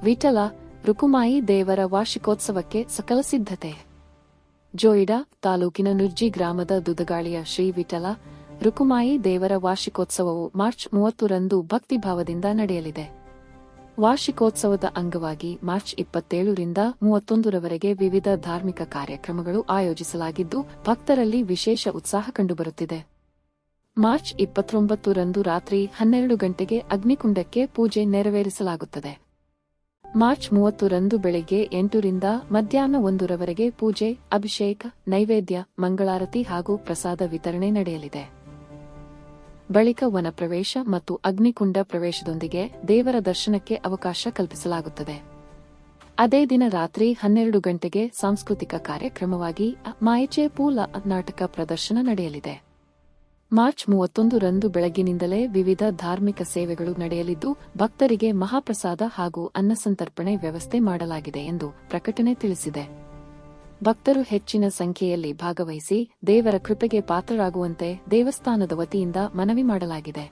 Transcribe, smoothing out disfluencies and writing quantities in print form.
ವಿಠಲ ರುಕುಮಾಯಿ ದೇವರ ವಾರ್ಷಿಕೋತ್ಸವಕ್ಕೆ ಸಕಲ ಸಿದ್ಧತೆ. ಜೋಯಿಡಾ ತಾಲೂಕಿನ ನುರ್ಜಿ ಗ್ರಾಮದ ದುದಗಾಳಿಯ ಶ್ರೀ ವಿಠಲ ರುಕುಮಾಯಿ ದೇವರ ವಾರ್ಷಿಕೋತ್ಸವವು ಮಾರ್ಚ್ 30ರಂದು ಭಕ್ತಿಭಾವದಿಂದ ನಡೆಯಲಿದೆ. ವಾರ್ಷಿಕೋತ್ಸವದ ಅಂಗವಾಗಿ ಮಾರ್ಚ್ 27ರಿಂದ 31ರವರೆಗೆ ವಿವಿಧ ಧಾರ್ಮಿಕ ಕಾರ್ಯಕ್ರಮಗಳು ಆಯೋಜಿಸಲಾಗಿದ್ದು, ಭಕ್ತರಲ್ಲಿ ವಿಶೇಷ ಉತ್ಸಾಹ ಕಂಡುಬರುತ್ತಿದೆ. ಮಾರ್ಚ್ 29ರಂದು ರಾತ್ರಿ 12 ಗಂಟೆಗೆ ಅಗ್ನಿಕುಂಡಕ್ಕೆ ಪೂಜೆ ನೆರವೇರಿಸಲಾಗುತ್ತದೆ. ಮಾರ್ಚ್ 30ರಂದು ಬೆಳಗ್ಗೆ 8ರಿಂದ ಮಧ್ಯಾಹ್ನ 1ರವರೆಗೆ ಪೂಜೆ, ಅಭಿಷೇಕ, ನೈವೇದ್ಯ, ಮಂಗಳಾರತಿ ಹಾಗೂ ಪ್ರಸಾದ ವಿತರಣೆ ನಡೆಯಲಿದೆ. ಬಳಿಕ ವನಪ್ರವೇಶ ಮತ್ತು ಅಗ್ನಿಕುಂಡ ಪ್ರವೇಶದೊಂದಿಗೆ ದೇವರ ದರ್ಶನಕ್ಕೆ ಅವಕಾಶ ಕಲ್ಪಿಸಲಾಗುತ್ತದೆ. ಅದೇ ದಿನ ರಾತ್ರಿ 12 ಗಂಟೆಗೆ ಸಾಂಸ್ಕೃತಿಕ ಕಾರ್ಯಕ್ರಮವಾಗಿ ಮಾಯಚೆ ಪೂಲ ನಾಟಕ ಪ್ರದರ್ಶನ ನಡೆಯಲಿದೆ. ಮಾರ್ಚ್ 31ರಂದು ಬೆಳಗ್ಗಿನಿಂದಲೇ ವಿವಿಧ ಧಾರ್ಮಿಕ ಸೇವೆಗಳು ನಡೆಯಲಿದ್ದು, ಭಕ್ತರಿಗೆ ಮಹಾಪ್ರಸಾದ ಹಾಗೂ ಅನ್ನಸಂತರ್ಪಣೆ ವ್ಯವಸ್ಥೆ ಮಾಡಲಾಗಿದೆ ಎಂದು ಪ್ರಕಟಣೆ ತಿಳಿಸಿದೆ. ಭಕ್ತರು ಹೆಚ್ಚಿನ ಸಂಖ್ಯೆಯಲ್ಲಿ ಭಾಗವಹಿಸಿ ದೇವರ ಕೃಪೆಗೆ ಪಾತ್ರರಾಗುವಂತೆ ದೇವಸ್ಥಾನದ ವತಿಯಿಂದ ಮನವಿ ಮಾಡಲಾಗಿದೆ.